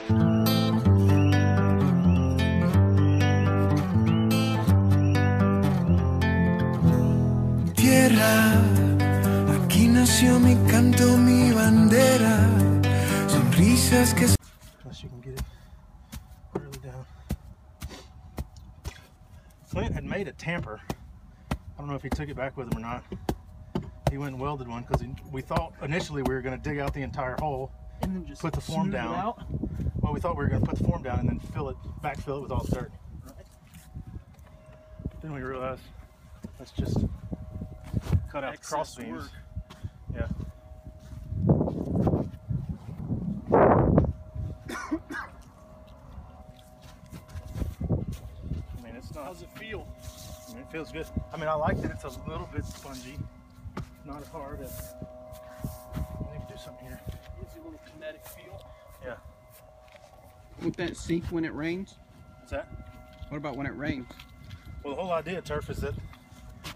Tierra, aquí nació mi canto, mi bandera, sonrisas que... Unless you can get it really down. Clint had made a tamper. I don't know if he took it back with him or not. He went and welded one because we thought initially we were going to dig out the entire hole and then just put the form down. Well, we thought we were going to put the form down and then backfill it with all the dirt. Right. Then we realized let's just cut out the cross beams. Yeah. I mean, it's not. How's it feel? I mean, it feels good. I mean, I like that it's a little bit spongy. Not as hard as. I need to do something here. Gives you a little kinetic feel. Yeah. Won't that sink when it rains? What's that? What about when it rains? Well, the whole idea of turf is that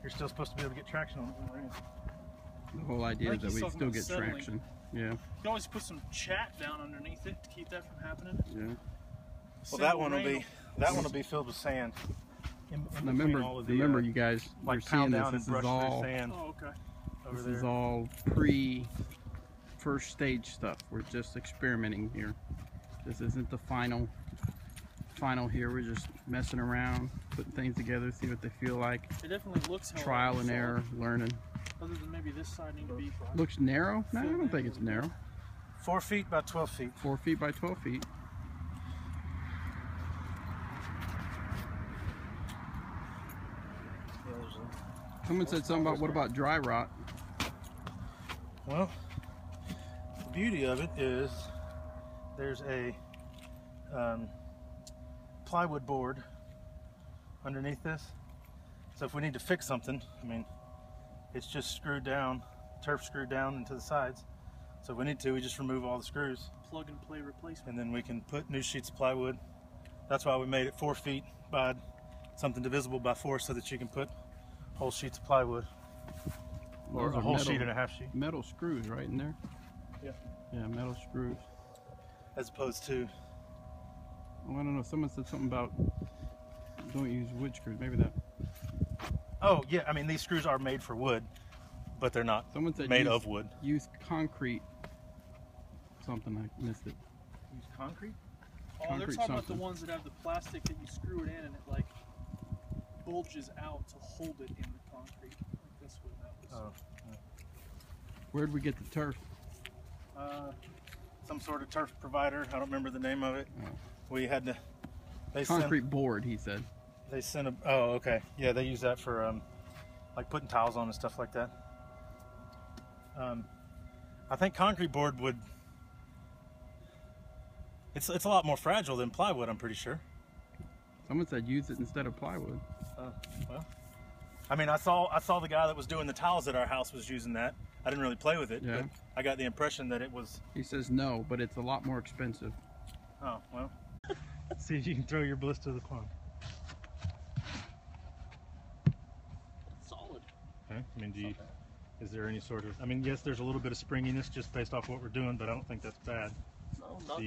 you're still supposed to be able to get traction on it when it rains. The whole idea is that we still get traction. Yeah. You can always put some chat down underneath it to keep that from happening. Yeah. Well, that one will be filled with sand. Remember, you guys, like you're seeing this. This is all. Sand. Oh, okay. This is all first stage stuff. We're just experimenting here. This isn't the final here. We're just messing around, putting things together, see what they feel like. It definitely looks trial and error, learning. Other than maybe this side need to be. Looks narrow? No, I don't think it's narrow. 4 feet by 12 feet. 4 feet by 12 feet. Someone said something about, what about dry rot? Well, the beauty of it is there's a plywood board underneath this. So if we need to fix something, I mean, it's just screwed down, turf screwed down into the sides. So if we need to, we just remove all the screws. Plug and play replacement. And then we can put new sheets of plywood. That's why we made it 4 feet by something divisible by 4 so that you can put whole sheets of plywood. Or a whole sheet and a half sheet. Metal screws right in there? Yeah. Yeah, metal screws. As opposed to... Oh, I don't know, someone said something about don't use wood screws, maybe that. Oh, yeah, I mean, these screws are made for wood, but they're not made of wood. Use concrete something, I missed it. Use concrete? Oh, they're talking about the ones that have the plastic that you screw it in and it like bulges out to hold it in the concrete. That's what that was. Oh, yeah. Where'd we get the turf? Some sort of turf provider. I don't remember the name of it. Oh. We had to... Concrete board, he said. They sent a... Oh, okay. Yeah, they use that for like putting tiles on and stuff like that. I think concrete board would... It's a lot more fragile than plywood, I'm pretty sure. Someone said use it instead of plywood. Well, I mean, I saw the guy that was doing the tiles at our house was using that. I didn't really play with it, but I got the impression that it was... He says no, but it's a lot more expensive. Oh, well. Let's see if you can throw your bliss to the pond. Solid. Okay. I mean, is there any sort of... I mean, yes, there's a little bit of springiness just based off what we're doing, but I don't think that's bad. No,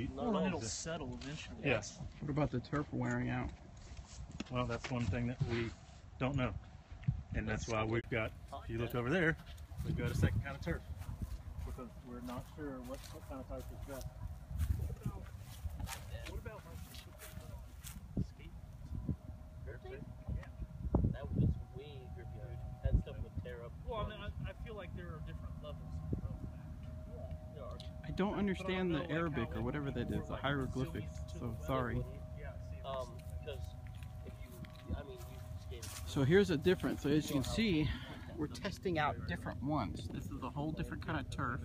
it'll settle eventually. Yes. What about the turf wearing out? Well, that's one thing that we don't know. And that's why we've got, if you look over there, we've got a second kind of turf. Because we're not sure what kind of turf is best. What about like skate? Yeah. That was way grippy, dude. That stuff would tear up. Well, I mean, I feel like there are different levels of that. Yeah, there are. I don't understand the Arabic or whatever that is, the hieroglyphics, so sorry. Because if you, I mean, you skated. So here's a difference. So as you can see, we're testing out different ones. This is a whole different kind of turf.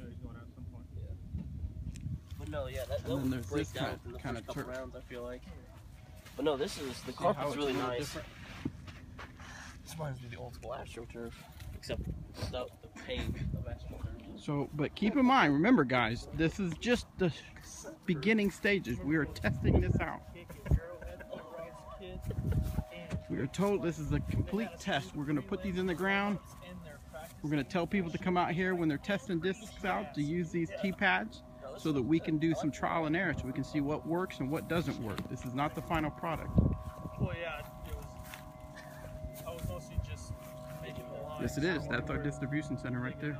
But no, yeah, that and then would break down in the first couple rounds, I feel like. But no, this is, the carpet's really nice. Different. This reminds me of the old school AstroTurf, except without the paved of AstroTurf. So, but keep in mind, remember guys, this is just the beginning stages. We are testing this out. We are told this is a complete test. We're going to put these in the ground. We're going to tell people to come out here when they're testing discs out to use these T-pads so that we can do some trial and error, so we can see what works and what doesn't work. This is not the final product. Well, yeah, I was mostly just making the line. Yes, it is. That's our distribution center right there.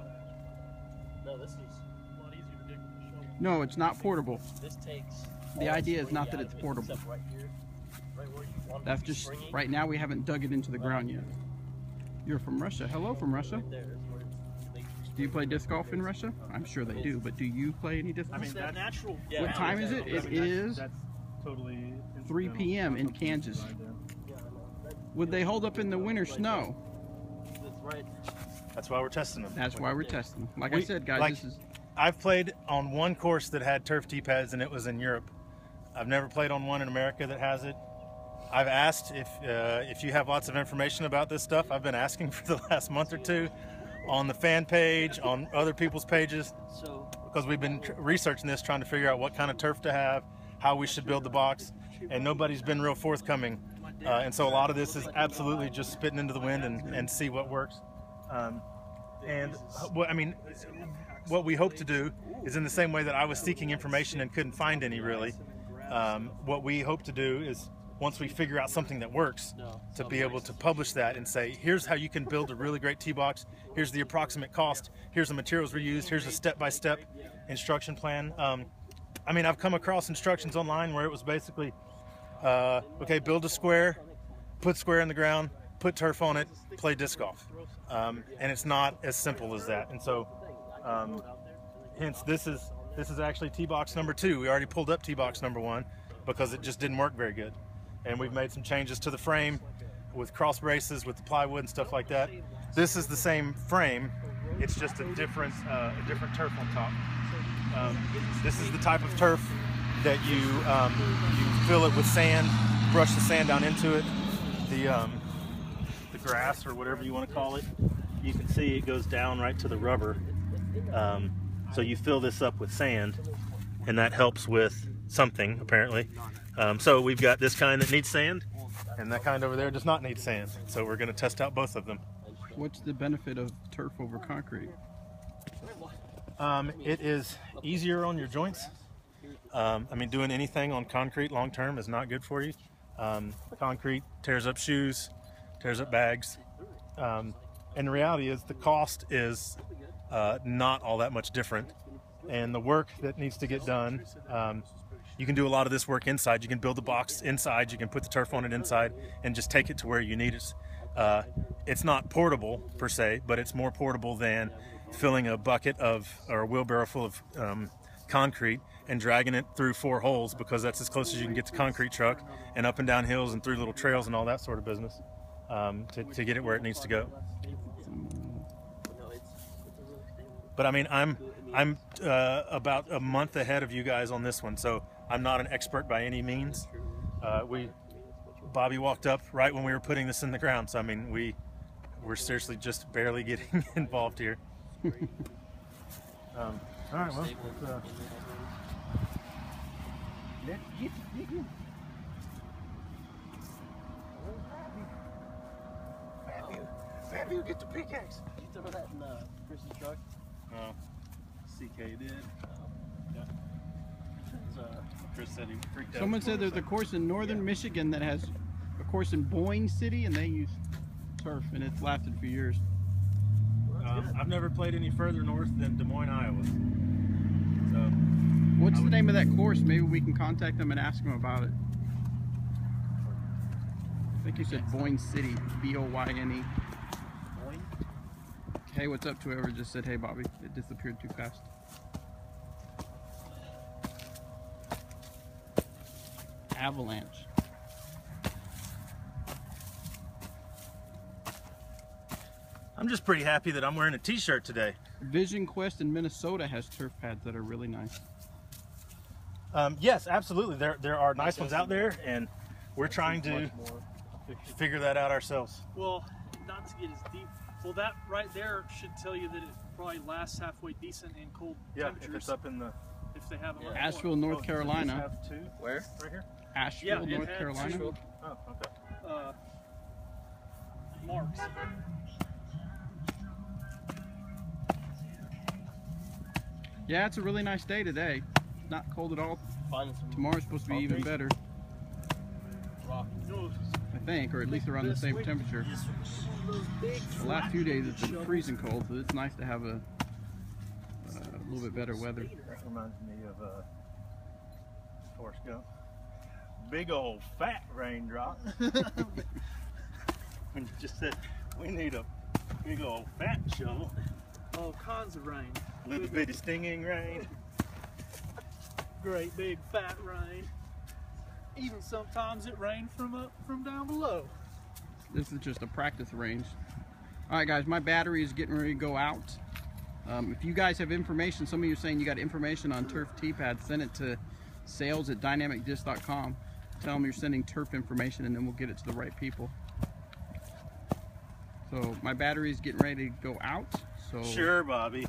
No, this is A lot easier to dig with the shovel. No, it's not portable. this takes. The idea is not that it's portable. Right here, right where you want That's just, right now we haven't dug it into the ground yet. You're from Russia. Hello from Russia. there is where Do you play disc golf in Russia? I'm sure they do, but do you play any disc golf? I mean, That natural. Yeah, What time is it? It is That's totally 3 p.m. in Kansas. Would they hold up in the winter snow? That's right. That's why we're testing them. That's why we're testing. Like I said, guys, this is... I've played on one course that had turf tee pads, and it was in Europe. I've never played on one in America that has it. I've asked if you have lots of information about this stuff. I've been asking for the last month or two on the fan page, on other people's pages, because we've been researching this, trying to figure out what kind of turf to have, how we should build the box, and nobody's been real forthcoming. And so a lot of this is absolutely just spitting into the wind and see what works. What we hope to do is, in the same way that I was seeking information and couldn't find any really, what we hope to do is, once we figure out something that works, to be able to publish that and say, here's how you can build a really great tee box, here's the approximate cost, here's the materials we used, here's a step-by-step instruction plan. I mean, I've come across instructions online where it was basically, okay, build a square, put square in the ground, put turf on it, play disc golf. And it's not as simple as that. And so, hence this is actually tee box number 2. We already pulled up tee box number 1 because it just didn't work very good. And we've made some changes to the frame with cross braces, with the plywood and stuff like that. This is the same frame, it's just a different turf on top. This is the type of turf that you fill it with sand, brush the sand down into it. The grass, or whatever you want to call it, you can see it goes down right to the rubber. So you fill this up with sand, and that helps with something, apparently. So we've got this kind that needs sand, and that kind over there does not need sand. So we're going to test out both of them. What's the benefit of turf over concrete? It is easier on your joints. I mean, doing anything on concrete long term is not good for you. Concrete tears up shoes, tears up bags. And the reality is the cost is not all that much different. And the work that needs to get done, you can do a lot of this work inside. You can build the box inside, you can put the turf on it inside, and just take it to where you need it. It's not portable per se, but it's more portable than filling a bucket or a wheelbarrow full of concrete and dragging it through 4 holes, because that's as close as you can get to concrete truck, and up and down hills and through little trails and all that sort of business, to get it where it needs to go. But I mean, I'm about a month ahead of you guys on this one, so I'm not an expert by any means. Bobby walked up right when we were putting this in the ground, so I mean, we're seriously just barely getting involved here. All right, well, Matthew, get the pickaxe. Did you throw that in Chris's truck? No, CK did. Yeah. Chris said he freaked out. Someone said there's a course in northern Michigan that has a course in Boyne City, and they use turf, and it's lasted for years. I've never played any further north than Des Moines, Iowa. So, what's the name of that course? Maybe we can contact them and ask them about it. I think you said Boyne City, B-O-Y-N-E. Hey, what's up to whoever just said, hey, Bobby? It disappeared too fast. Avalanche. I'm just pretty happy that I'm wearing a t-shirt today. Vision Quest in Minnesota has turf pads that are really nice. Yes, absolutely. There are nice ones out there, and we're trying to figure that out ourselves. Well, not to get as deep. Well, that right there should tell you that it probably lasts halfway decent in cold temperatures. If it's up in the... If they have it. Asheville, North Carolina. Have 2? Where? Right here? Asheville, North Carolina. Asheville. Oh, okay. Marks. Yeah, it's a really nice day today. Not cold at all. Tomorrow's supposed to be even better. I think, or at least around the same temperature. The last few days it's been freezing cold, so it's nice to have a little bit better weather. That reminds me of Forrest Gump. Big old fat raindrop. When you just said we need a big old fat shovel. All kinds of rain. Little bitty stinging rain. Great big fat rain. Even sometimes it rained from down below. This is just a practice range. All right, guys, my battery is getting ready to go out. If you guys have information, some of you are saying you got information on turf T-pads, send it to sales@dynamicdiscs.com. Tell them you're sending turf information, and then we'll get it to the right people. So my battery is getting ready to go out. So sure, Bobby.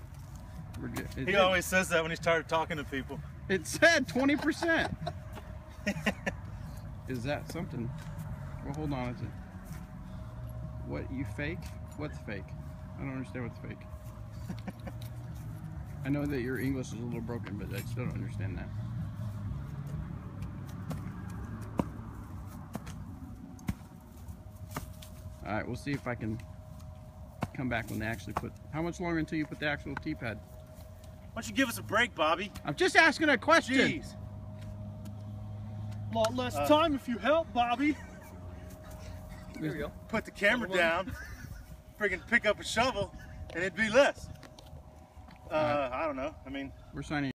He always says that when he started talking to people. It said 20%. Is that something? Well, hold on. Is it what you fake? What's fake? I don't understand what's fake. I know that your English is a little broken, but I still don't understand that. All right, we'll see if I can come back when they actually put. How much longer until you put the actual T-pad? Why don't you give us a break, Bobby? I'm just asking a question. Jeez. A lot less time if you help, Bobby. There we go. Put the camera down, friggin' pick up a shovel, and it'd be less. I don't know. I mean, we're signing.